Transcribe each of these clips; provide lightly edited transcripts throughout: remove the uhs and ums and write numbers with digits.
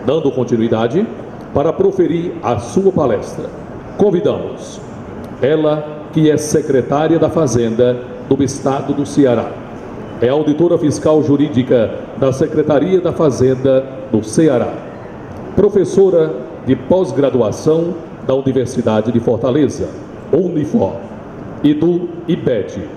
Dando continuidade, para proferir a sua palestra, convidamos ela, que é secretária da Fazenda do Estado do Ceará. É auditora fiscal jurídica da Secretaria da Fazenda do Ceará. Professora de pós-graduação da Universidade de Fortaleza, Unifor, e do IBED.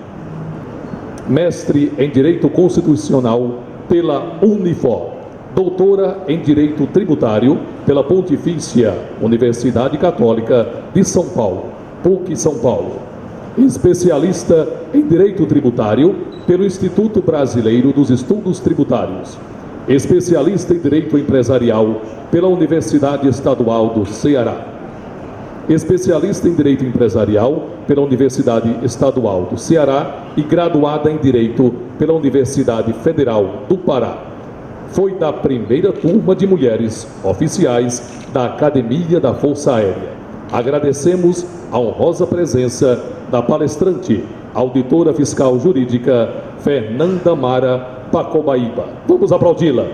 Mestre em Direito Constitucional pela Unifor. Doutora em Direito Tributário pela Pontifícia Universidade Católica de São Paulo, PUC São Paulo. Especialista em Direito Tributário pelo Instituto Brasileiro dos Estudos Tributários. Especialista em Direito Empresarial pela Universidade Estadual do Ceará. Especialista em Direito Empresarial pela Universidade Estadual do Ceará e graduada em Direito pela Universidade Federal do Pará. Foi da primeira turma de mulheres oficiais da Academia da Força Aérea. Agradecemos a honrosa presença da palestrante, auditora fiscal jurídica, Fernanda Mara Pacobaíba. Vamos aplaudi-la.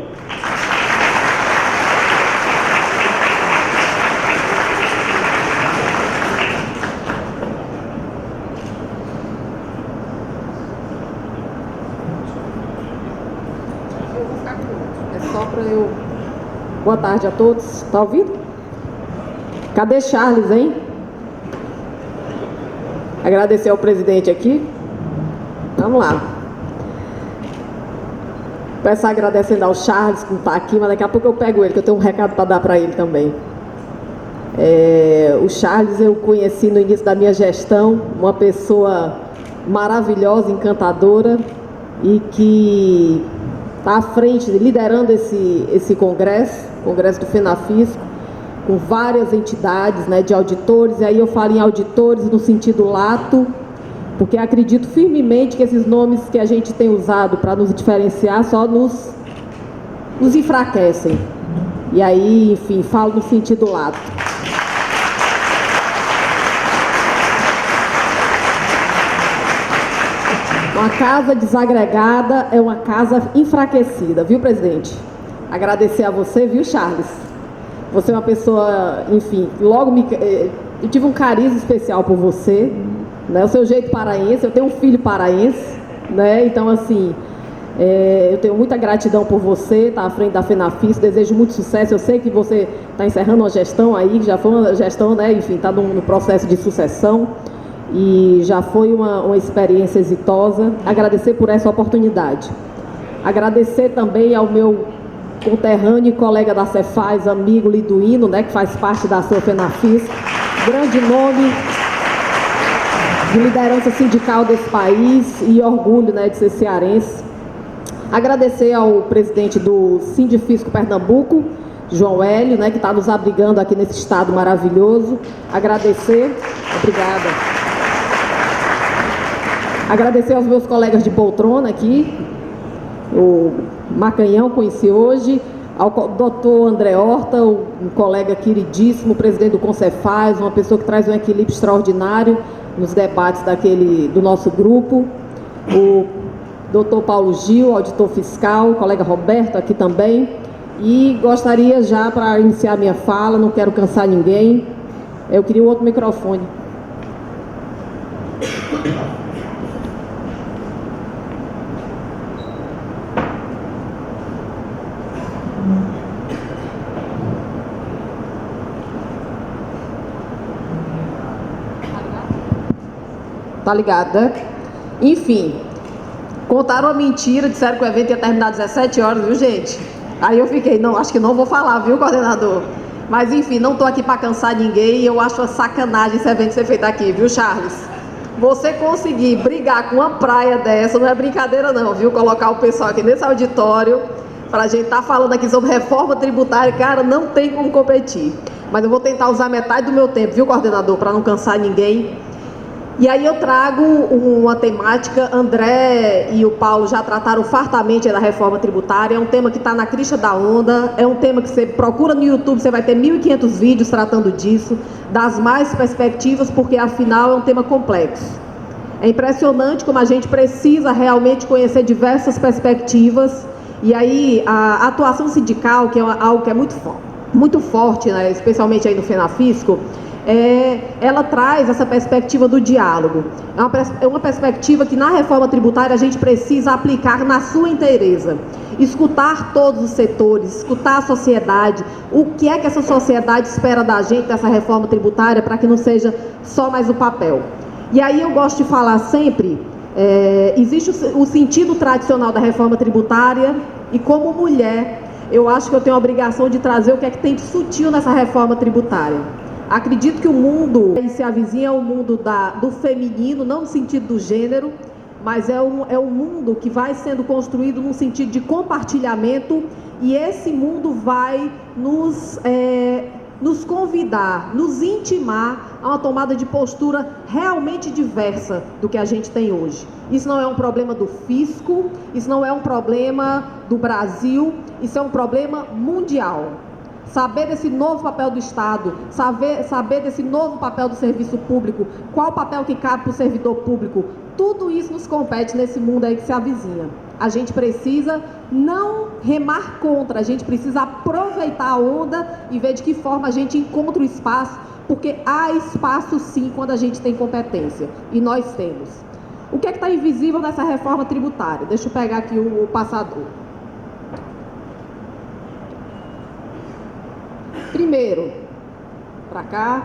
Boa tarde a todos. Tá ouvindo? Cadê Charles, hein? Agradecer ao presidente aqui. Vamos lá. Peço agradecendo ao Charles que não está aqui, mas daqui a pouco eu pego ele, que eu tenho um recado para dar para ele também. O Charles eu conheci no início da minha gestão, uma pessoa maravilhosa, encantadora e que está à frente, liderando esse congresso do FENAFISCO, com várias entidades, né, de auditores, e aí eu falo em auditores no sentido lato, porque acredito firmemente que esses nomes que a gente tem usado para nos diferenciar só nos enfraquecem. E aí, enfim, falo no sentido lato. Uma casa desagregada é uma casa enfraquecida, viu, presidente? Agradecer a você, viu, Charles? Você é uma pessoa, enfim, eu tive um carinho especial por você, né? O seu jeito paraense, eu tenho um filho paraense, né? Então, assim, eu tenho muita gratidão por você, estar à frente da FENAFISCO, desejo muito sucesso. Eu sei que você está encerrando uma gestão aí, que já foi uma gestão, né? Enfim, está no processo de sucessão. E já foi uma experiência exitosa. Agradecer por essa oportunidade. Agradecer também ao meu conterrâneo e colega da Cefaz, amigo Liduíno, né, que faz parte da sua FENAFISCO, grande nome de liderança sindical desse país e orgulho, né, de ser cearense. Agradecer ao presidente do Sindifisco Pernambuco, João Hélio, né, que está nos abrigando aqui nesse estado maravilhoso. Agradecer, obrigada. Agradecer aos meus colegas de poltrona aqui, o Macanhão conheci hoje, ao doutor André Horta, um colega queridíssimo, presidente do Concefaz, uma pessoa que traz um equilíbrio extraordinário nos debates do nosso grupo, o doutor Paulo Gil, auditor fiscal, o colega Roberto aqui também, e gostaria já, para iniciar minha fala, não quero cansar ninguém, eu queria um outro microfone. Tá ligado, né? Enfim, contaram uma mentira, disseram que o evento ia terminar às 17 horas, viu, gente? Aí eu fiquei, não, acho que não vou falar, viu, coordenador? Mas, enfim, não tô aqui para cansar ninguém e eu acho uma sacanagem esse evento ser feito aqui, viu, Charles? Você conseguir brigar com uma praia dessa não é brincadeira não, viu? Colocar o pessoal aqui nesse auditório para a gente estar falando aqui sobre reforma tributária, cara, não tem como competir. Mas eu vou tentar usar metade do meu tempo, viu, coordenador, para não cansar ninguém. E aí eu trago uma temática, André e o Paulo já trataram fartamente da reforma tributária, é um tema que está na crista da onda, é um tema que você procura no YouTube, você vai ter 1.500 vídeos tratando disso, das mais perspectivas, porque afinal é um tema complexo. É impressionante como a gente precisa realmente conhecer diversas perspectivas E aí a atuação sindical, que é algo que é muito forte, né, especialmente aí no FENAFISCO, ela traz essa perspectiva do diálogo. É uma perspectiva que na reforma tributária a gente precisa aplicar na sua inteireza. Escutar todos os setores, escutar a sociedade, o que é que essa sociedade espera da gente, dessa reforma tributária, para que não seja só mais o papel. E aí eu gosto de falar sempre, existe o sentido tradicional da reforma tributária, e como mulher, eu acho que eu tenho a obrigação de trazer o que é que tem de sutil nessa reforma tributária. Acredito que o mundo que se avizinha é o mundo do feminino, não no sentido do gênero, mas é um mundo que vai sendo construído num sentido de compartilhamento, e esse mundo vai nos convidar, nos intimar a uma tomada de postura realmente diversa do que a gente tem hoje. Isso não é um problema do fisco, isso não é um problema do Brasil, isso é um problema mundial. Saber desse novo papel do Estado, saber desse novo papel do serviço público, qual o papel que cabe para o servidor público, tudo isso nos compete nesse mundo aí que se avizinha. A gente precisa não remar contra, a gente precisa aproveitar a onda e ver de que forma a gente encontra o espaço, porque há espaço sim quando a gente tem competência, e nós temos. O que é que está invisível nessa reforma tributária? Deixa eu pegar aqui o passador. Primeiro, para cá,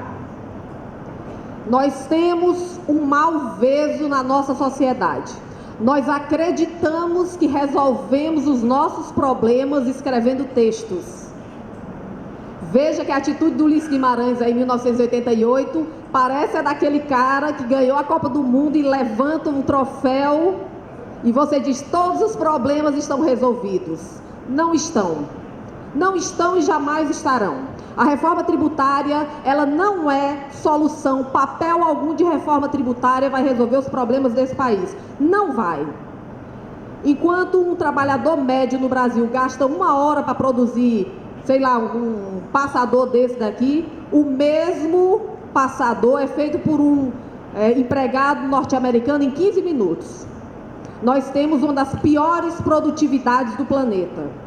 nós temos um malveso na nossa sociedade. Nós acreditamos que resolvemos os nossos problemas escrevendo textos. Veja que a atitude do Ulisses Guimarães aí em 1988 parece a daquele cara que ganhou a Copa do Mundo e levanta um troféu e você diz: todos os problemas estão resolvidos. Não estão. Não estão e jamais estarão. A reforma tributária, ela não é solução, papel algum de reforma tributária vai resolver os problemas desse país. Não vai. Enquanto um trabalhador médio no Brasil gasta 1 hora para produzir, sei lá, um passador desse daqui, o mesmo passador é feito por um empregado norte-americano em 15 minutos. Nós temos uma das piores produtividades do planeta.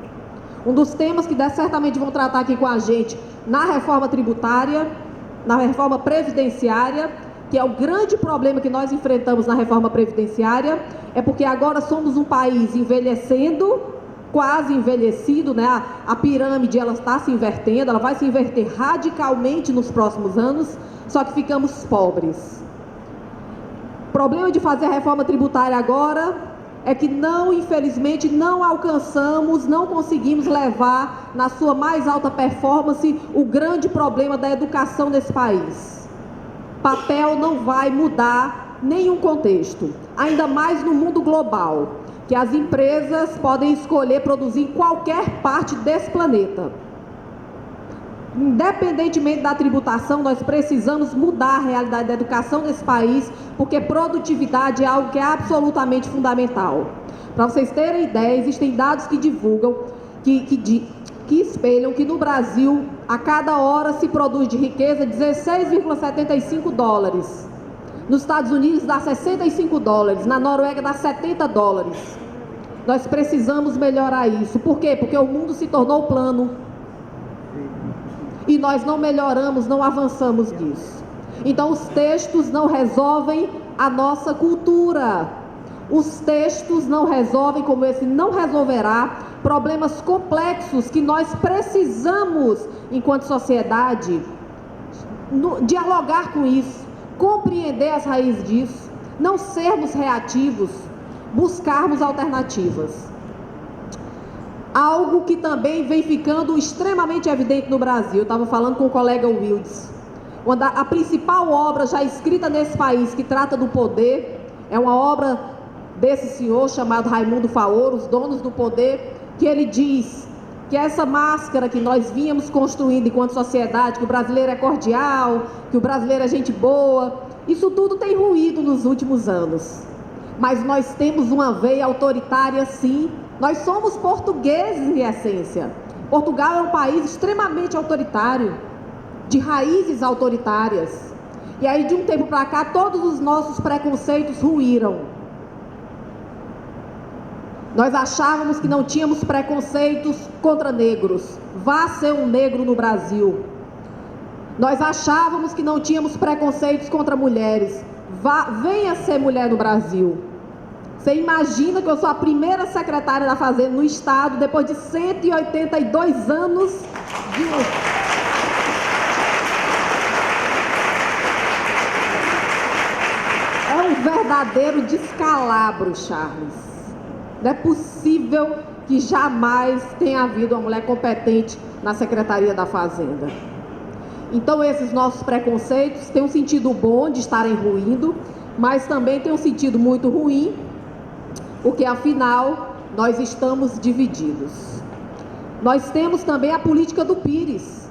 Um dos temas que certamente vão tratar aqui com a gente na reforma tributária, na reforma previdenciária, que é o grande problema que nós enfrentamos na reforma previdenciária, é porque agora somos um país envelhecendo, quase envelhecido, né? A pirâmide ela está se invertendo, ela vai se inverter radicalmente nos próximos anos, só que ficamos pobres. O problema de fazer a reforma tributária agora é que infelizmente, não alcançamos, não conseguimos levar na sua mais alta performance o grande problema da educação nesse país. Papel não vai mudar nenhum contexto, ainda mais no mundo global, que as empresas podem escolher produzir em qualquer parte desse planeta. Independentemente da tributação, nós precisamos mudar a realidade da educação nesse país, porque produtividade é algo que é absolutamente fundamental. Para vocês terem ideia, existem dados que divulgam, que espelham que no Brasil, a cada hora se produz de riqueza 16,75 dólares. Nos Estados Unidos dá 65 dólares, na Noruega dá 70 dólares. Nós precisamos melhorar isso. Por quê? Porque o mundo se tornou plano. E nós não melhoramos, não avançamos nisso. Então os textos não resolvem a nossa cultura. Os textos não resolvem, como esse não resolverá, problemas complexos que nós precisamos, enquanto sociedade, dialogar com isso, compreender as raízes disso, não sermos reativos, buscarmos alternativas. Algo que também vem ficando extremamente evidente no Brasil. Eu estava falando com o colega Wildes. A principal obra já escrita nesse país que trata do poder é uma obra desse senhor chamado Raimundo Faoro, Os Donos do Poder, que ele diz que essa máscara que nós vínhamos construindo enquanto sociedade, que o brasileiro é cordial, que o brasileiro é gente boa, isso tudo tem ruído nos últimos anos. Mas nós temos uma veia autoritária sim. Nós somos portugueses em essência. Portugal é um país extremamente autoritário, de raízes autoritárias. E aí de um tempo para cá todos os nossos preconceitos ruíram. Nós achávamos que não tínhamos preconceitos contra negros. Vá ser um negro no Brasil. Nós achávamos que não tínhamos preconceitos contra mulheres. Venha ser mulher no Brasil. Você imagina que eu sou a primeira secretária da Fazenda no Estado, depois de 182 anos de... É um verdadeiro descalabro, Charles. Não é possível que jamais tenha havido uma mulher competente na Secretaria da Fazenda. Então, esses nossos preconceitos têm um sentido bom de estarem ruindo, mas também tem um sentido muito ruim, porque, afinal, nós estamos divididos. Nós temos também a política do Pires.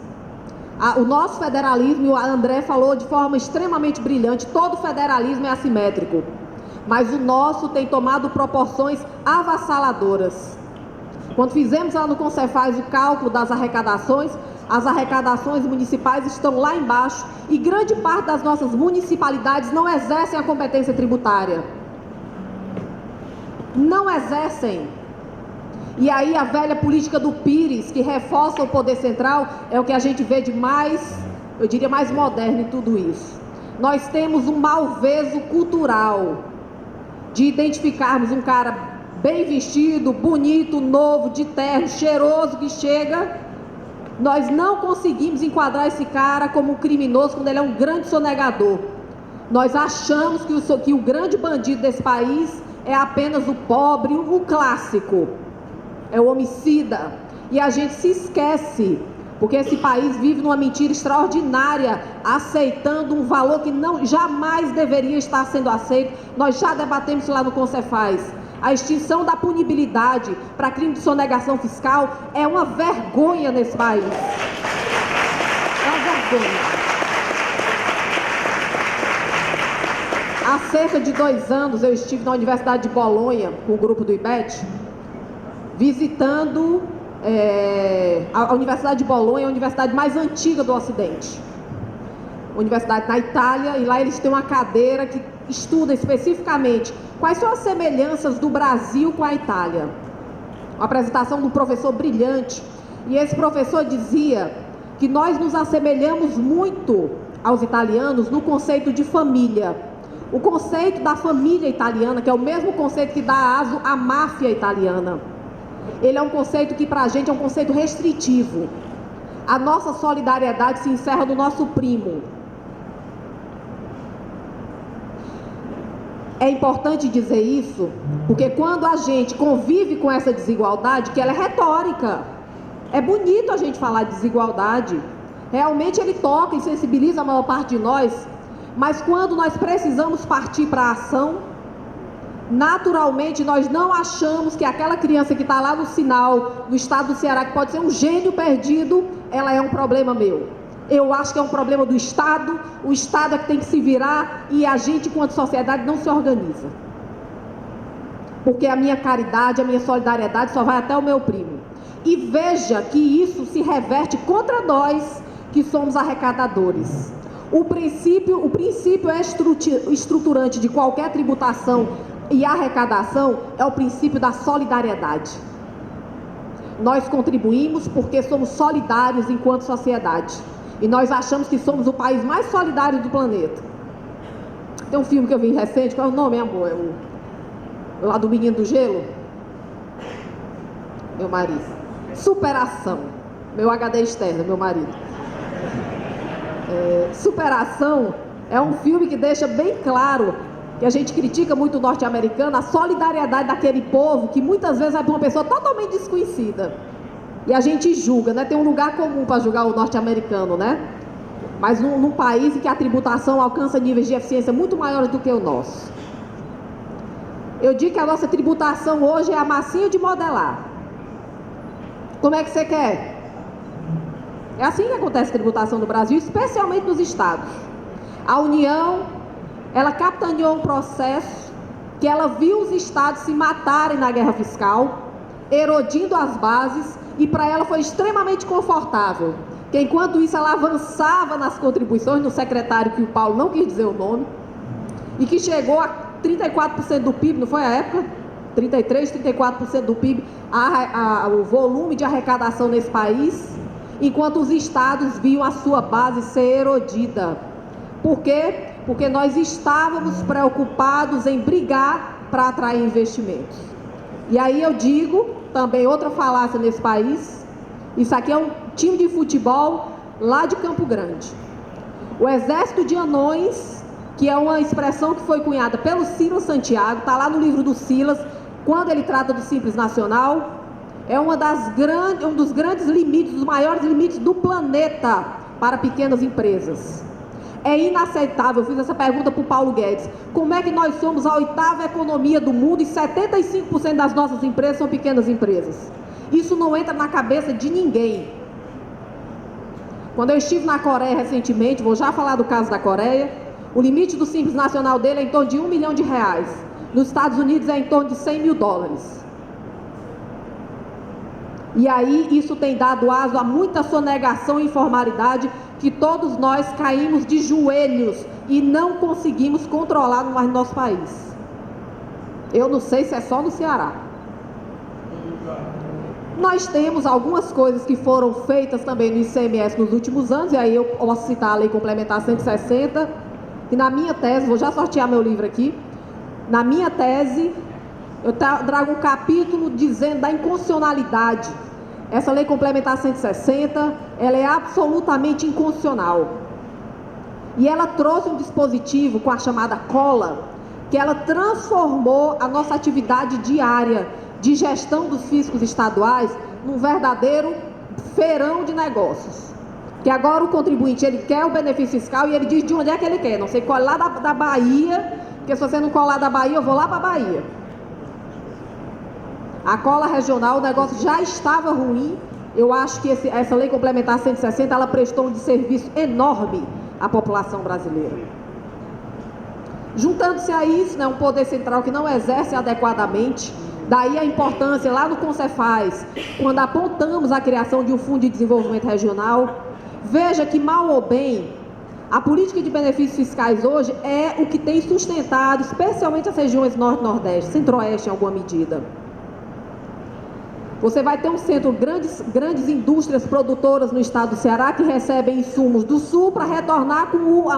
O nosso federalismo, e o André falou de forma extremamente brilhante, todo federalismo é assimétrico, mas o nosso tem tomado proporções avassaladoras. Quando fizemos lá no Concefaz o cálculo das arrecadações, as arrecadações municipais estão lá embaixo e grande parte das nossas municipalidades não exercem a competência tributária. Não exercem. E aí a velha política do Pires, que reforça o poder central, é o que a gente vê de mais, eu diria, mais moderno em tudo isso. Nós temos um malveso cultural de identificarmos um cara bem vestido, bonito, novo, de terno, cheiroso, que chega. Nós não conseguimos enquadrar esse cara como um criminoso quando ele é um grande sonegador. Nós achamos que o grande bandido desse país é apenas o pobre, o clássico. É o homicida. E a gente se esquece, porque esse país vive numa mentira extraordinária, aceitando um valor que jamais deveria estar sendo aceito. Nós já debatemos isso lá no Concefaz. A extinção da punibilidade para crime de sonegação fiscal é uma vergonha nesse país. É uma vergonha. Há cerca de 2 anos eu estive na Universidade de Bolonha com o grupo do IBET, visitando a Universidade de Bolonha, a universidade mais antiga do Ocidente. Universidade na Itália, e lá eles têm uma cadeira que estuda especificamente quais são as semelhanças do Brasil com a Itália. Uma apresentação de um professor brilhante, e esse professor dizia que nós nos assemelhamos muito aos italianos no conceito de família. O conceito da família italiana, que é o mesmo conceito que dá aso à máfia italiana. Ele é um conceito que para a gente é um conceito restritivo. A nossa solidariedade se encerra no nosso primo. É importante dizer isso, porque quando a gente convive com essa desigualdade, que ela é retórica, é bonito a gente falar de desigualdade, realmente ele toca e sensibiliza a maior parte de nós, mas quando nós precisamos partir para a ação, naturalmente nós não achamos que aquela criança que está lá no sinal, no estado do Ceará, que pode ser um gênio perdido, ela é um problema meu. Eu acho que é um problema do Estado, o Estado é que tem que se virar e a gente, enquanto sociedade, não se organiza. Porque a minha caridade, a minha solidariedade só vai até o meu primo. E veja que isso se reverte contra nós, que somos arrecadadores. O princípio estruturante de qualquer tributação e arrecadação é o princípio da solidariedade. Nós contribuímos porque somos solidários enquanto sociedade. E nós achamos que somos o país mais solidário do planeta. Tem um filme que eu vi recente, qual é o nome, amor? Lá do Menino do Gelo? Meu marido. Superação. Meu HD externo, meu marido. Superação é um filme que deixa bem claro que a gente critica muito o norte-americano, a solidariedade daquele povo que muitas vezes vai para uma pessoa totalmente desconhecida. E a gente julga, né? Tem um lugar comum para julgar o norte-americano, né? Mas num país em que a tributação alcança níveis de eficiência muito maiores do que o nosso. Eu digo que a nossa tributação hoje é a massinha de modelar. Como é que você quer? É assim que acontece a tributação no Brasil, especialmente nos estados. A União, ela capitaneou um processo que ela viu os estados se matarem na guerra fiscal, erodindo as bases, e para ela foi extremamente confortável, que enquanto isso ela avançava nas contribuições, no secretário que o Paulo não quis dizer o nome, e que chegou a 34% do PIB, não foi a época? 33, 34% do PIB, o volume de arrecadação nesse país, enquanto os estados viam a sua base ser erodida. Por quê? Porque nós estávamos preocupados em brigar para atrair investimentos. E aí eu digo, também outra falácia nesse país, isso aqui é um time de futebol lá de Campo Grande. O Exército de Anões, que é uma expressão que foi cunhada pelo Silas Santiago, está lá no livro do Silas, quando ele trata do Simples Nacional, é um dos grandes limites, dos maiores limites do planeta para pequenas empresas. É inaceitável, eu fiz essa pergunta para o Paulo Guedes, como é que nós somos a 8ª economia do mundo e 75% das nossas empresas são pequenas empresas? Isso não entra na cabeça de ninguém. Quando eu estive na Coreia recentemente, vou já falar do caso da Coreia, o limite do Simples Nacional dele é em torno de R$1 milhão. Nos Estados Unidos é em torno de $100 mil. E aí isso tem dado aso a muita sonegação e informalidade que todos nós caímos de joelhos e não conseguimos controlar no nosso país. Eu não sei se é só no Ceará. Nós temos algumas coisas que foram feitas também no ICMS nos últimos anos, e aí eu posso citar a Lei Complementar 160, que na minha tese, vou já sortear meu livro aqui, na minha tese, eu trago um capítulo dizendo da inconstitucionalidade. Essa Lei Complementar 160, ela é absolutamente inconstitucional. E ela trouxe um dispositivo com a chamada cola, que ela transformou a nossa atividade diária de gestão dos fiscos estaduais num verdadeiro feirão de negócios. Que agora o contribuinte, ele quer o benefício fiscal e ele diz de onde é que ele quer. Não sei, colhe lá da Bahia, porque se você não colar da Bahia, eu vou lá para a Bahia. A cola regional, o negócio já estava ruim. Eu acho que essa Lei Complementar 160, ela prestou um serviço enorme à população brasileira. Juntando-se a isso, né, um poder central que não exerce adequadamente, daí a importância lá no Concefaz, quando apontamos a criação de um Fundo de Desenvolvimento Regional. Veja que, mal ou bem, a política de benefícios fiscais hoje é o que tem sustentado, especialmente as regiões Norte e Nordeste, Centro-Oeste em alguma medida. Você vai ter um centro, grandes indústrias produtoras no estado do Ceará que recebem insumos do Sul para retornar com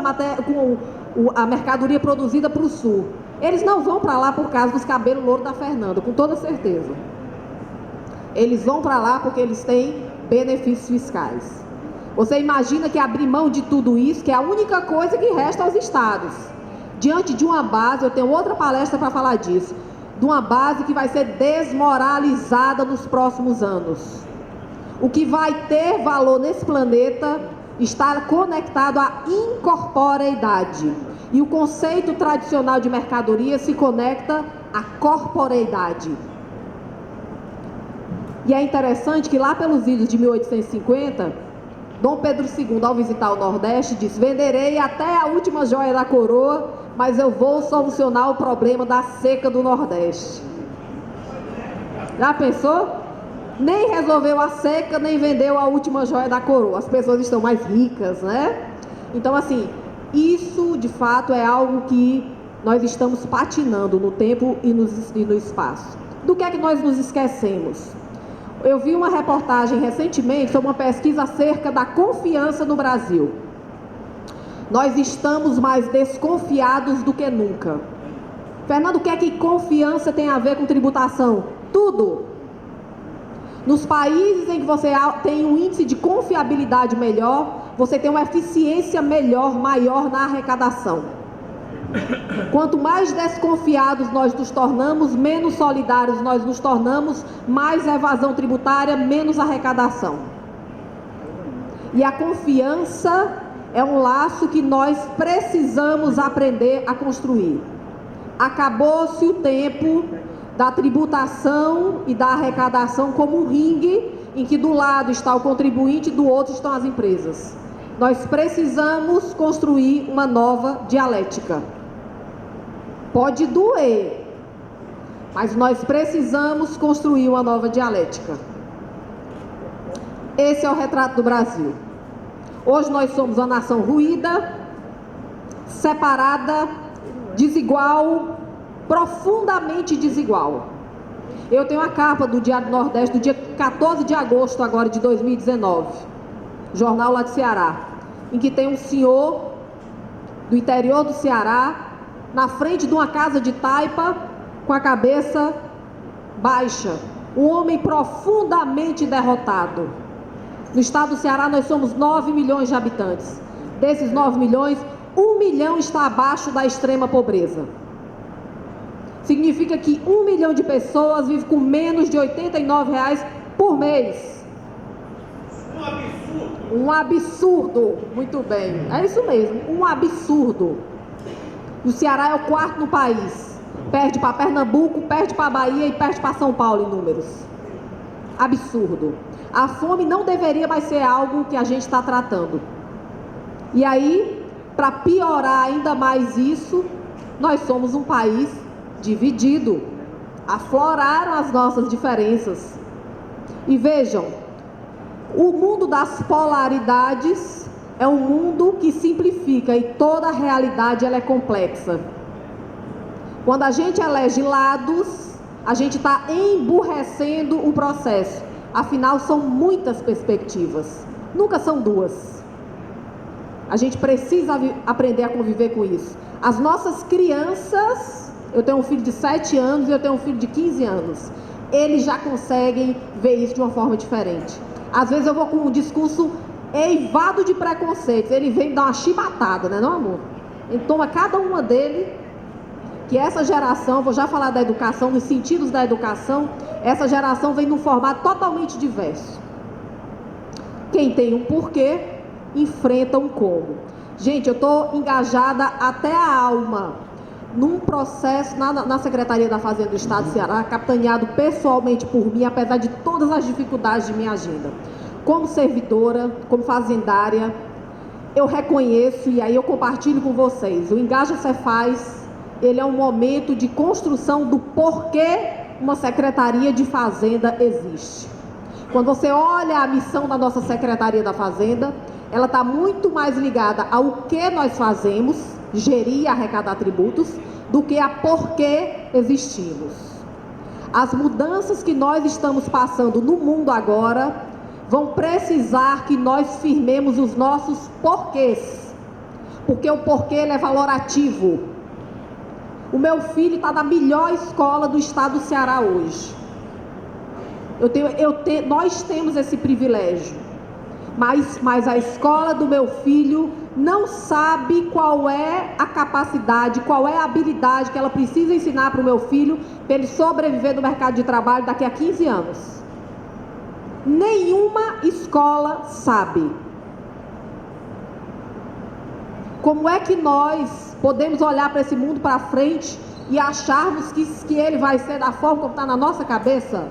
a mercadoria produzida para o Sul. Eles não vão para lá por causa dos cabelos louros da Fernanda, com toda certeza. Eles vão para lá porque eles têm benefícios fiscais. Você imagina que abrir mão de tudo isso, que é a única coisa que resta aos estados, diante de uma base, eu tenho outra palestra para falar disso, de uma base que vai ser desmoralizada nos próximos anos. O que vai ter valor nesse planeta está conectado à incorporeidade. E o conceito tradicional de mercadoria se conecta à corporeidade. E é interessante que lá pelos idos de 1850, Dom Pedro II, ao visitar o Nordeste, disse: venderei até a última joia da coroa, mas eu vou solucionar o problema da seca do Nordeste. Já pensou? Nem resolveu a seca, nem vendeu a última joia da coroa. As pessoas estão mais ricas, né? Então, assim, isso de fato é algo que nós estamos patinando no tempo e no espaço. Do que é que nós nos esquecemos? Eu vi uma reportagem recentemente sobre uma pesquisa acerca da confiança no Brasil. Nós estamos mais desconfiados do que nunca. Fernando, o que é que confiança tem a ver com tributação? Tudo. Nos países em que você tem um índice de confiabilidade melhor, você tem uma eficiência maior na arrecadação. Quanto mais desconfiados nós nos tornamos, menos solidários nós nos tornamos, mais evasão tributária, menos arrecadação. E a confiança é um laço que nós precisamos aprender a construir. Acabou-se o tempo da tributação e da arrecadação como um ringue em que do lado está o contribuinte e do outro estão as empresas. Nós precisamos construir uma nova dialética. Pode doer, mas nós precisamos construir uma nova dialética. Esse é o retrato do Brasil. Hoje nós somos uma nação ruída, separada, desigual, profundamente desigual. Eu tenho a capa do Diário do Nordeste do dia 14 de agosto agora de 2019, jornal lá de Ceará, em que tem um senhor do interior do Ceará, na frente de uma casa de taipa, com a cabeça baixa, um homem profundamente derrotado. No estado do Ceará nós somos 9 milhões de habitantes. Desses 9 milhões, 1 milhão está abaixo da extrema pobreza. Significa que 1 milhão de pessoas vivem com menos de R$ 89 por mês. Um absurdo. Um absurdo, muito bem, é isso mesmo, um absurdo. O Ceará é o quarto no país, perde para Pernambuco, perde para Bahia e perde para São Paulo em números. Absurdo. A fome não deveria mais ser algo que a gente está tratando. E aí, para piorar ainda mais isso, nós somos um país dividido. Afloraram as nossas diferenças. E vejam, o mundo das polaridades é um mundo que simplifica e toda a realidade ela é complexa. Quando a gente elege lados, a gente está emburrecendo o processo. Afinal, são muitas perspectivas, nunca são duas. A gente precisa aprender a conviver com isso. As nossas crianças, eu tenho um filho de 7 anos e eu tenho um filho de 15 anos, eles já conseguem ver isso de uma forma diferente. Às vezes eu vou com um discurso eivado de preconceitos, ele vem me dar uma chibatada, né, não, amor? Ele toma cada uma dele, que essa geração, vou já falar da educação, nos sentidos da educação, essa geração vem num formato totalmente diverso. Quem tem um porquê, enfrenta um como. Gente, eu estou engajada até a alma num processo na Secretaria da Fazenda do Estado do Ceará, capitaneado pessoalmente por mim, apesar de todas as dificuldades de minha agenda. Como servidora, como fazendária, eu reconheço, e aí eu compartilho com vocês, o Engaja Cefaz, ele é um momento de construção do porquê uma Secretaria de Fazenda existe. Quando você olha a missão da nossa Secretaria da Fazenda, ela está muito mais ligada ao que nós fazemos, gerir e arrecadar tributos, do que a porquê existimos. As mudanças que nós estamos passando no mundo agora vão precisar que nós firmemos os nossos porquês, porque o porquê ele é valorativo. O meu filho está na melhor escola do estado do Ceará hoje. Nós temos esse privilégio, mas a escola do meu filho não sabe qual é a capacidade, qual é a habilidade que ela precisa ensinar para o meu filho para ele sobreviver no mercado de trabalho daqui a 15 anos. Nenhuma escola sabe. Como é que nós podemos olhar para esse mundo para frente e acharmos que ele vai ser da forma como está na nossa cabeça?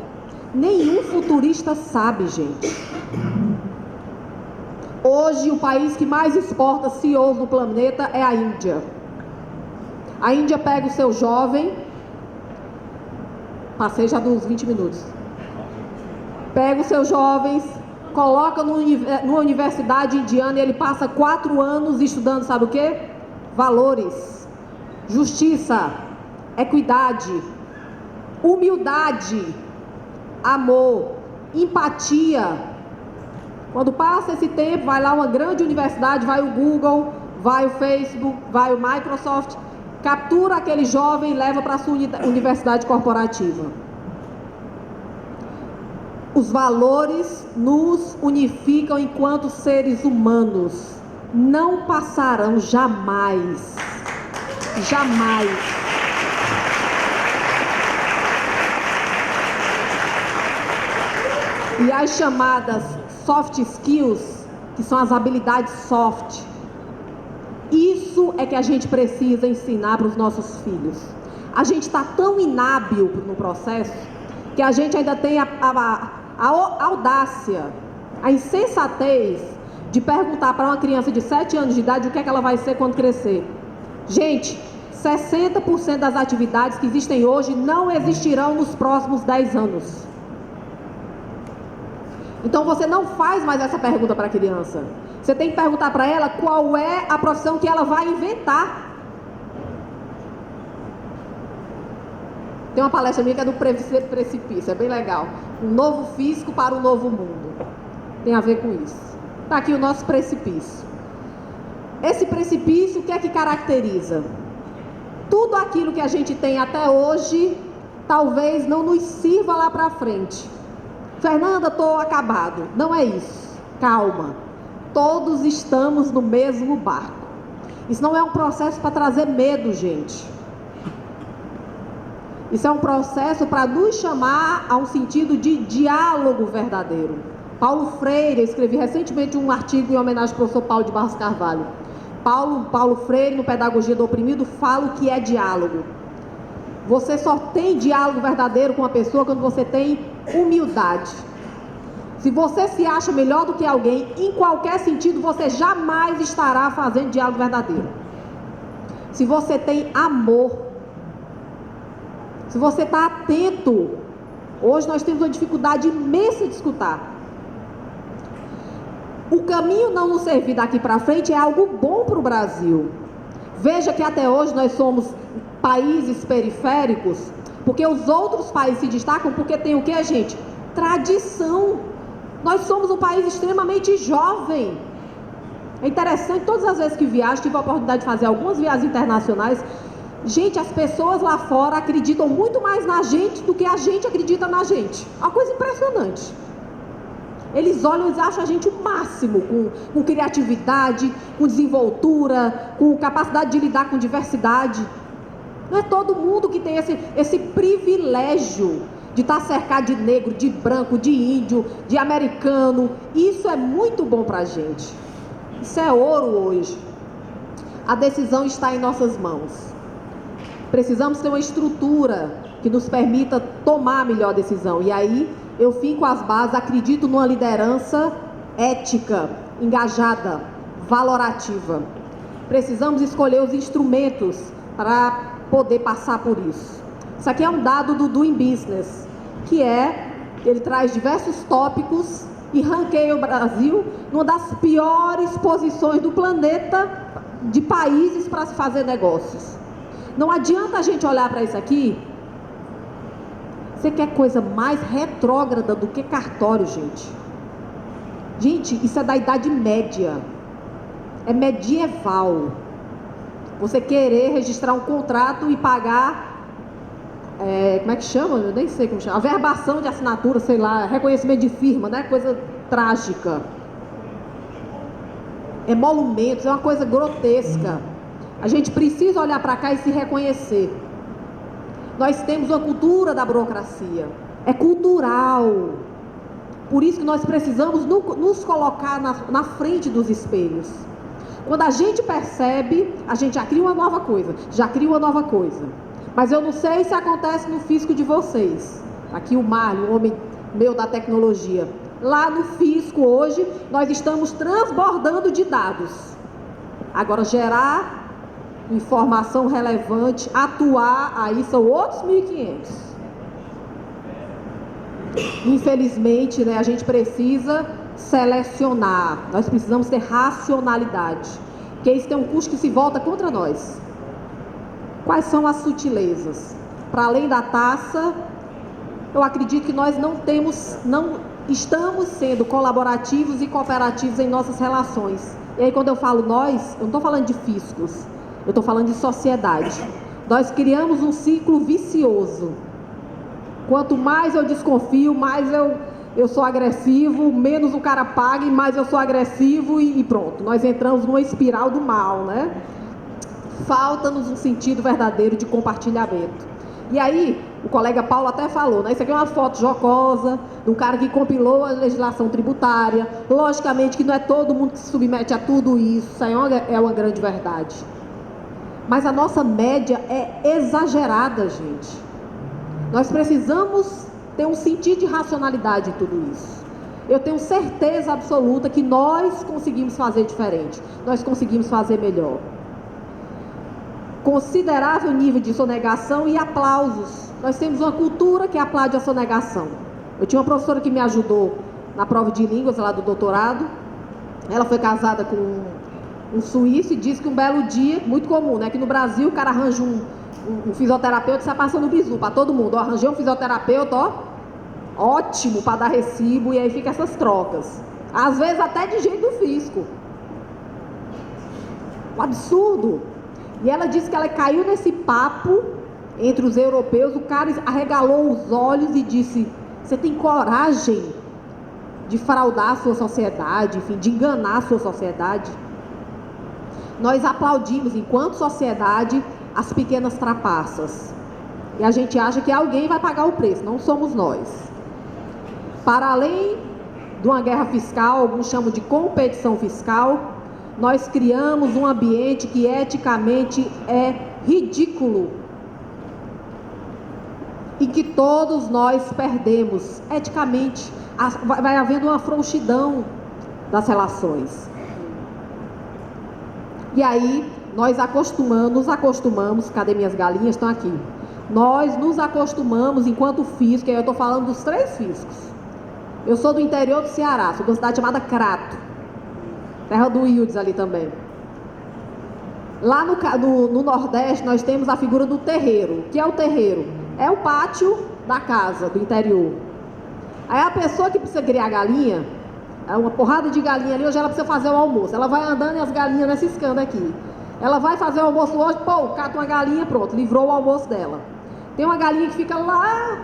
Nenhum futurista sabe, gente. Hoje, o país que mais exporta CEOs no planeta é a Índia. A Índia pega o seu jovem, passei já dos 20 minutos, pega os seus jovens, coloca numa universidade indiana e ele passa 4 anos estudando, sabe o quê? Valores, justiça, equidade, humildade, amor, empatia. Quando passa esse tempo, vai lá uma grande universidade, vai o Google, vai o Facebook, vai o Microsoft, captura aquele jovem e leva para a sua universidade corporativa. Os valores nos unificam enquanto seres humanos. Não passarão jamais. Jamais. E as chamadas soft skills, que são as habilidades soft, isso é que a gente precisa ensinar para os nossos filhos. A gente está tão inábil no processo que a gente ainda tem a audácia, a insensatez de perguntar para uma criança de 7 anos de idade o que é que ela vai ser quando crescer. Gente, 60% das atividades que existem hoje não existirão nos próximos 10 anos. Então você não faz mais essa pergunta para a criança. Você tem que perguntar para ela qual é a profissão que ela vai inventar. Tem uma palestra minha que é do precipício, é bem legal. Um novo fisco para um novo mundo. Tem a ver com isso. Está aqui o nosso precipício. Esse precipício, o que é que caracteriza? Tudo aquilo que a gente tem até hoje, talvez não nos sirva lá para frente. Fernanda, estou acabado. Não é isso. Calma. Todos estamos no mesmo barco. Isso não é um processo para trazer medo, gente. Isso é um processo para nos chamar a um sentido de diálogo verdadeiro. Paulo Freire, eu escrevi recentemente um artigo em homenagem ao professor Paulo de Barros Carvalho. Paulo Freire, no Pedagogia do Oprimido, fala o que é diálogo. Você só tem diálogo verdadeiro com uma pessoa quando você tem humildade. Se você se acha melhor do que alguém, em qualquer sentido, você jamais estará fazendo diálogo verdadeiro. Se você tem amor, se você está atento, hoje nós temos uma dificuldade imensa de escutar. O caminho não nos servir daqui para frente é algo bom para o Brasil. Veja que até hoje nós somos países periféricos, porque os outros países se destacam porque tem o que, gente? Tradição. Nós somos um país extremamente jovem. É interessante, todas as vezes que viajo, tive a oportunidade de fazer algumas viagens internacionais. Gente, as pessoas lá fora acreditam muito mais na gente do que a gente acredita na gente. É uma coisa impressionante. Eles olham e acham a gente o máximo, com criatividade, com desenvoltura, com capacidade de lidar com diversidade. Não é todo mundo que tem esse privilégio de estar cercado de negro, de branco, de índio, de americano. Isso é muito bom para a gente. Isso é ouro hoje. A decisão está em nossas mãos. Precisamos ter uma estrutura que nos permita tomar a melhor decisão. E aí eu fico as bases, acredito numa liderança ética, engajada, valorativa. Precisamos escolher os instrumentos para poder passar por isso. Isso aqui é um dado do Doing Business, que ele traz diversos tópicos e ranqueia o Brasil numa das piores posições do planeta de países para se fazer negócios. Não adianta a gente olhar para isso aqui. Você quer coisa mais retrógrada do que cartório, gente? Gente, isso é da Idade Média. É medieval. Você querer registrar um contrato e pagar, como é que chama? Eu nem sei como chama. Averbação de assinatura, sei lá, reconhecimento de firma, né? Coisa trágica. Emolumentos, é uma coisa grotesca. A gente precisa olhar para cá e se reconhecer. Nós temos uma cultura da burocracia. É cultural. Por isso que nós precisamos nos colocar na frente dos espelhos. Quando a gente percebe, a gente já cria uma nova coisa. Mas eu não sei se acontece no fisco de vocês. Aqui o Mário, um homem meu da tecnologia. Lá no fisco hoje, nós estamos transbordando de dados. Agora, gerar informação relevante, atuar, aí são outros 1.500. Infelizmente, né, a gente precisa selecionar, nós precisamos ter racionalidade, porque isso tem um custo que se volta contra nós. Quais são as sutilezas? Para além da taça, eu acredito que nós não estamos sendo colaborativos e cooperativos em nossas relações. E aí quando eu falo nós, eu não estou falando de fiscos, eu estou falando de sociedade. Nós criamos um ciclo vicioso. Quanto mais eu desconfio, mais eu sou agressivo, menos o cara paga e mais eu sou agressivo e pronto. Nós entramos numa espiral do mal, né? Falta-nos um sentido verdadeiro de compartilhamento. E aí, o colega Paulo até falou, né? Isso aqui é uma foto jocosa de um cara que compilou a legislação tributária. Logicamente que não é todo mundo que se submete a tudo isso. Isso aí é uma grande verdade. Mas a nossa média é exagerada, gente. Nós precisamos ter um sentido de racionalidade em tudo isso. Eu tenho certeza absoluta que nós conseguimos fazer diferente. Nós conseguimos fazer melhor. Considerável nível de sonegação e aplausos. Nós temos uma cultura que aplaude a sonegação. Eu tinha uma professora que me ajudou na prova de línguas lá do doutorado. Ela foi casada com um suíço e disse que um belo dia, muito comum, né? Que no Brasil o cara arranja um fisioterapeuta que está passando o bizu para todo mundo. Eu arranjei um fisioterapeuta, ó, ótimo para dar recibo, e aí fica essas trocas. Às vezes até de jeito do fisco. Um absurdo. E ela disse que ela caiu nesse papo entre os europeus. O cara arregalou os olhos e disse: você tem coragem de fraudar a sua sociedade, enfim, de enganar a sua sociedade? Nós aplaudimos, enquanto sociedade, as pequenas trapaças. E a gente acha que alguém vai pagar o preço, não somos nós. Para além de uma guerra fiscal, alguns chamam de competição fiscal, nós criamos um ambiente que eticamente é ridículo e que todos nós perdemos eticamente. Vai havendo uma frouxidão das relações. E aí nós nos acostumamos, cadê minhas galinhas? Estão aqui. Nós nos acostumamos enquanto fisco, e aí eu estou falando dos 3 fiscos. Eu sou do interior do Ceará, sou de uma cidade chamada Crato, terra do Ildes ali também. Lá no Nordeste nós temos a figura do terreiro. O que é o terreiro? É o pátio da casa do interior. Aí a pessoa que precisa criar galinha, é uma porrada de galinha ali, hoje ela precisa fazer o almoço. Ela vai andando e as galinhas nessa escanda aqui. Ela vai fazer o almoço hoje, pô, cata uma galinha, pronto, livrou o almoço dela. Tem uma galinha que fica lá.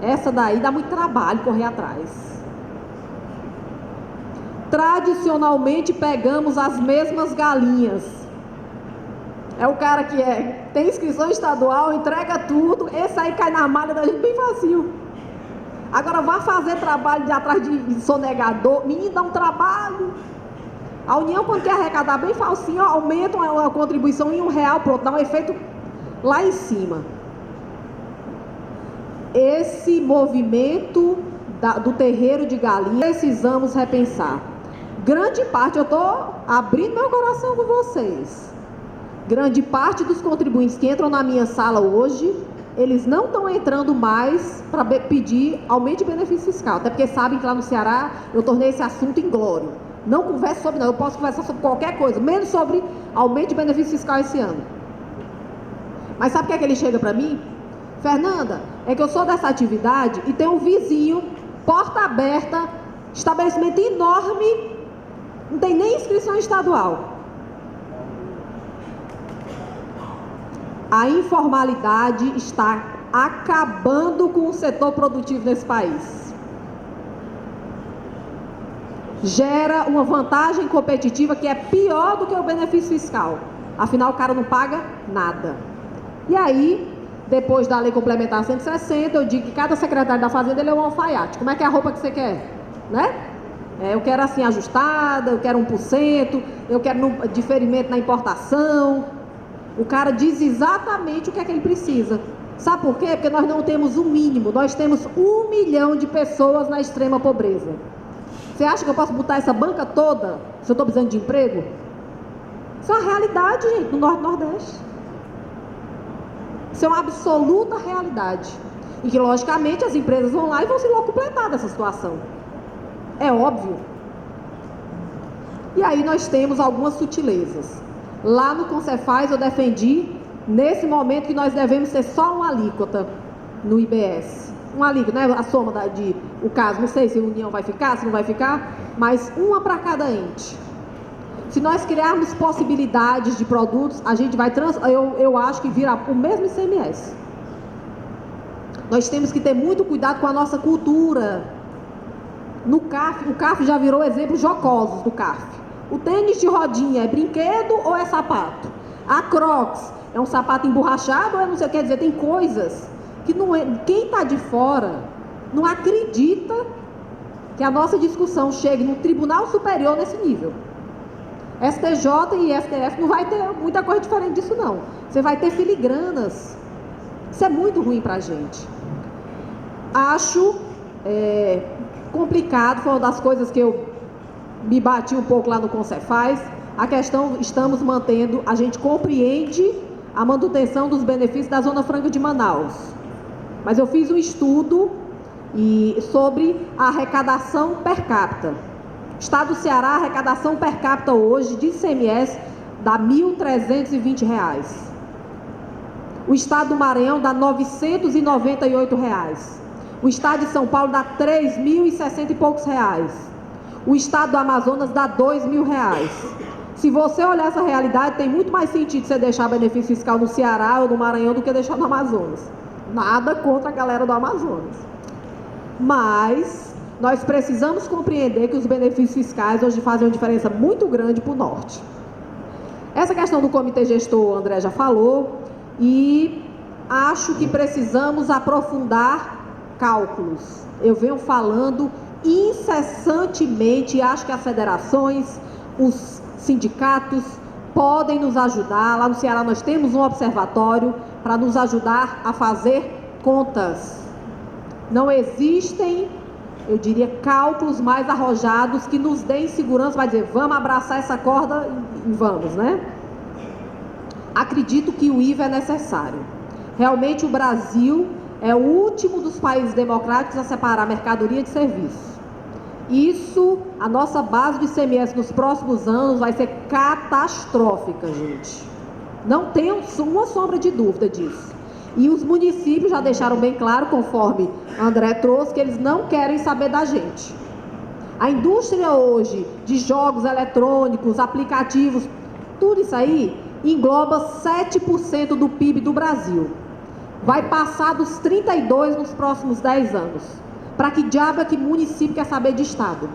Essa daí dá muito trabalho correr atrás. Tradicionalmente pegamos as mesmas galinhas. É o cara que tem inscrição estadual, entrega tudo, esse aí cai na malha da gente bem fácil. Agora vá fazer trabalho de atrás de sonegador, menino, dá um trabalho. A União, quando quer arrecadar bem falsinho, aumenta uma contribuição em R$1, pronto, dá um efeito lá em cima. Esse movimento do terreiro de galinha, precisamos repensar. Grande parte, eu estou abrindo meu coração com vocês. Grande parte dos contribuintes que entram na minha sala hoje, eles não estão entrando mais para pedir aumento de benefício fiscal. Até porque sabem que lá no Ceará eu tornei esse assunto inglório. Não converso sobre, não. Eu posso conversar sobre qualquer coisa, menos sobre aumento de benefício fiscal esse ano. Mas sabe o que é que ele chega para mim? Fernanda, é que eu sou dessa atividade e tem um vizinho, porta aberta, estabelecimento enorme, não tem nem inscrição estadual. A informalidade está acabando com o setor produtivo nesse país. Gera uma vantagem competitiva que é pior do que o benefício fiscal. Afinal, o cara não paga nada. E aí, depois da lei complementar 160, eu digo que cada secretário da Fazenda ele é um alfaiate. Como é que é a roupa que você quer? Né? Eu quero assim ajustada, eu quero 1%, eu quero diferimento na importação. O cara diz exatamente o que é que ele precisa. Sabe por quê? Porque nós não temos o mínimo. Nós temos 1 milhão de pessoas na extrema pobreza. Você acha que eu posso botar essa banca toda se eu estou precisando de emprego? Isso é uma realidade, gente, no Norte e Nordeste. Isso é uma absoluta realidade. E que, logicamente, as empresas vão lá e vão se locupletar dessa situação. É óbvio. E aí nós temos algumas sutilezas. Lá no Concefaz eu defendi, nesse momento, que nós devemos ter só uma alíquota no IBS. Uma alíquota, né? A soma o caso, não sei se a União vai ficar, se não vai ficar, mas uma para cada ente. Se nós criarmos possibilidades de produtos, a gente vai eu acho que vira o mesmo ICMS. Nós temos que ter muito cuidado com a nossa cultura. No CAF, o CAF já virou exemplos jocosos do CAF. O tênis de rodinha é brinquedo ou é sapato? A Crocs é um sapato emborrachado ou é não sei o que, quer dizer, tem coisas que não é, quem está de fora não acredita que a nossa discussão chegue no Tribunal Superior nesse nível. STJ e STF não vai ter muita coisa diferente disso não. Você vai ter filigranas. Isso é muito ruim para a gente. Acho complicado, foi uma das coisas que eu me bati um pouco lá no Concefaz. A questão, estamos mantendo, a gente compreende a manutenção dos benefícios da Zona Franca de Manaus. Mas eu fiz um estudo sobre a arrecadação per capita. Estado do Ceará, a arrecadação per capita hoje de ICMS dá R$ 1.320. O estado do Maranhão dá R$ 998. O estado de São Paulo dá R$ 3.060 e poucos reais. O estado do Amazonas dá R$ 2.000. Se você olhar essa realidade, tem muito mais sentido você deixar benefício fiscal no Ceará ou no Maranhão do que deixar no Amazonas. Nada contra a galera do Amazonas. Mas nós precisamos compreender que os benefícios fiscais hoje fazem uma diferença muito grande para o norte. Essa questão do comitê gestor, o André já falou, e acho que precisamos aprofundar cálculos. Eu venho falando incessantemente, acho que as federações, os sindicatos podem nos ajudar. Lá no Ceará nós temos um observatório para nos ajudar a fazer contas. Não existem, eu diria, cálculos mais arrojados que nos deem segurança para dizer, vamos abraçar essa corda e vamos, né? Acredito que o IVA é necessário. Realmente o Brasil é o último dos países democráticos a separar mercadoria de serviço. Isso, a nossa base de ICMS nos próximos anos vai ser catastrófica, gente. Não tenham uma sombra de dúvida disso. E os municípios já deixaram bem claro, conforme André trouxe, que eles não querem saber da gente. A indústria hoje de jogos eletrônicos, aplicativos, tudo isso aí engloba 7% do PIB do Brasil. Vai passar dos 32% nos próximos 10 anos. Para que diabo é que município quer saber de Estado?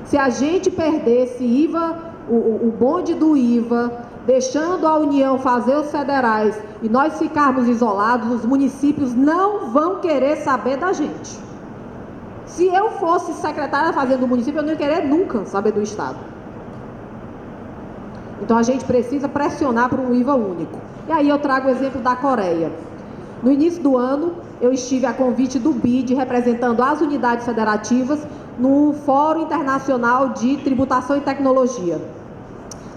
Se a gente perder esse IVA, o bonde do IVA, deixando a União fazer os federais e nós ficarmos isolados, os municípios não vão querer saber da gente. Se eu fosse secretária da Fazenda do município, eu não ia querer nunca saber do Estado. Então a gente precisa pressionar por um IVA único. E aí eu trago o exemplo da Coreia. No início do ano, eu estive a convite do BID, representando as unidades federativas, no Fórum Internacional de Tributação e Tecnologia.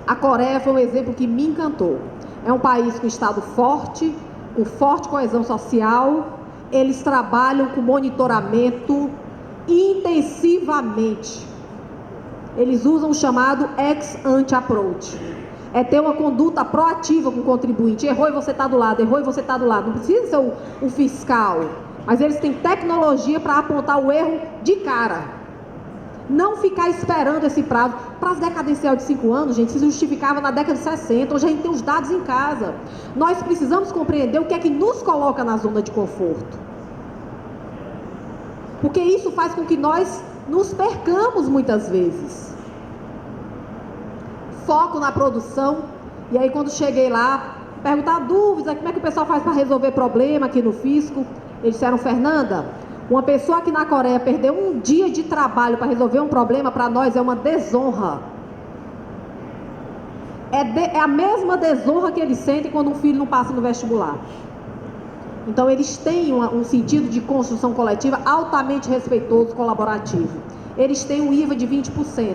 A Coreia foi um exemplo que me encantou. É um país com Estado forte, com forte coesão social. Eles trabalham com monitoramento intensivamente. Eles usam o chamado ex-ante approach. É ter uma conduta proativa com o contribuinte. Errou e você está do lado, errou e você está do lado. Não precisa ser o fiscal, mas eles têm tecnologia para apontar o erro de cara. Não ficar esperando esse prazo. Prazo decadencial de 5 anos, gente, se justificava na década de 60, hoje a gente tem os dados em casa. Nós precisamos compreender o que é que nos coloca na zona de conforto. Porque isso faz com que nós nos percamos muitas vezes. Foco na produção, e aí quando cheguei lá, perguntar dúvidas, como é que o pessoal faz para resolver problema aqui no fisco? Eles disseram, Fernanda, uma pessoa aqui na Coreia perder um dia de trabalho para resolver um problema, para nós é uma desonra. É a mesma desonra que eles sentem quando um filho não passa no vestibular. Então eles têm um sentido de construção coletiva altamente respeitoso, colaborativo. Eles têm um IVA de 20%.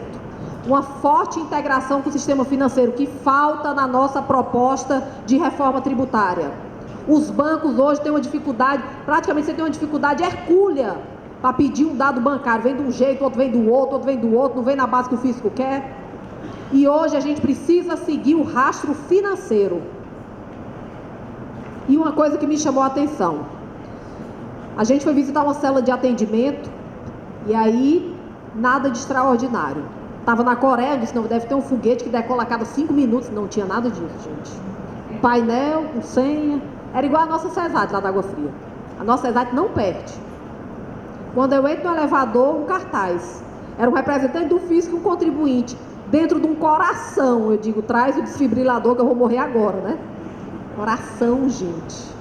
Uma forte integração com o sistema financeiro, que falta na nossa proposta de reforma tributária. Os bancos hoje têm uma dificuldade, praticamente você tem uma dificuldade hercúlea para pedir um dado bancário. Vem de um jeito, outro vem do outro, outro vem do outro, não vem na base que o fisco quer. E hoje a gente precisa seguir o rastro financeiro. E uma coisa que me chamou a atenção. A gente foi visitar uma cela de atendimento, e aí, nada de extraordinário. Estava na Coreia, eu disse, não, deve ter um foguete que decola a cada 5 minutos. Não tinha nada disso, gente. Um painel, com senha. Era igual a nossa CESAT lá da Água Fria. A nossa CESAT não perde. Quando eu entro no elevador, um cartaz. Era um representante do fisco e um contribuinte. Dentro de um coração, eu digo, traz o desfibrilador que eu vou morrer agora, né? Coração, gente.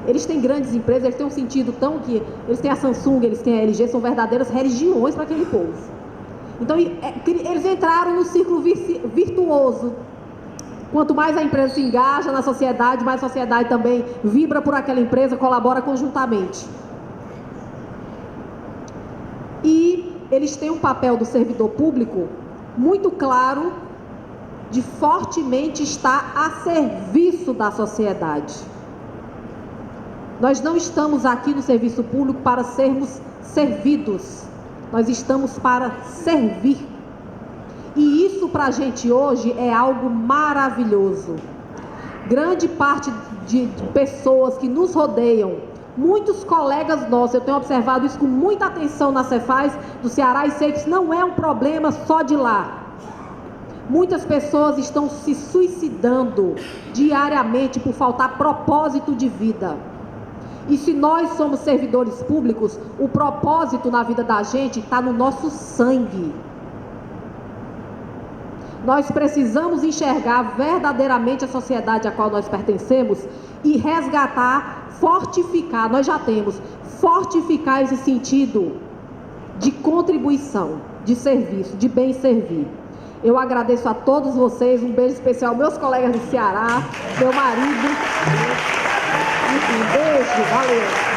Eles têm grandes empresas, eles têm um sentido tão que... Eles têm a Samsung, eles têm a LG, são verdadeiras religiões para aquele povo. Então, eles entraram no círculo virtuoso. Quanto mais a empresa se engaja na sociedade, mais a sociedade também vibra por aquela empresa, colabora conjuntamente. E eles têm um papel do servidor público muito claro de fortemente estar a serviço da sociedade. Nós não estamos aqui no serviço público para sermos servidos. Nós estamos para servir. E isso para a gente hoje é algo maravilhoso. grande parte de pessoas que nos rodeiam, muitos colegas nossos, eu tenho observado isso com muita atenção na Cefaz do Ceará e sei que isso não é um problema só de lá. Muitas pessoas estão se suicidando diariamente por faltar propósito de vida. E se nós somos servidores públicos, o propósito na vida da gente está no nosso sangue. Nós precisamos enxergar verdadeiramente a sociedade a qual nós pertencemos e resgatar, fortificar, nós já temos, fortificar esse sentido de contribuição, de serviço, de bem servir. Eu agradeço a todos vocês, um beijo especial aos meus colegas do Ceará, meu marido. Um beijo, valeu.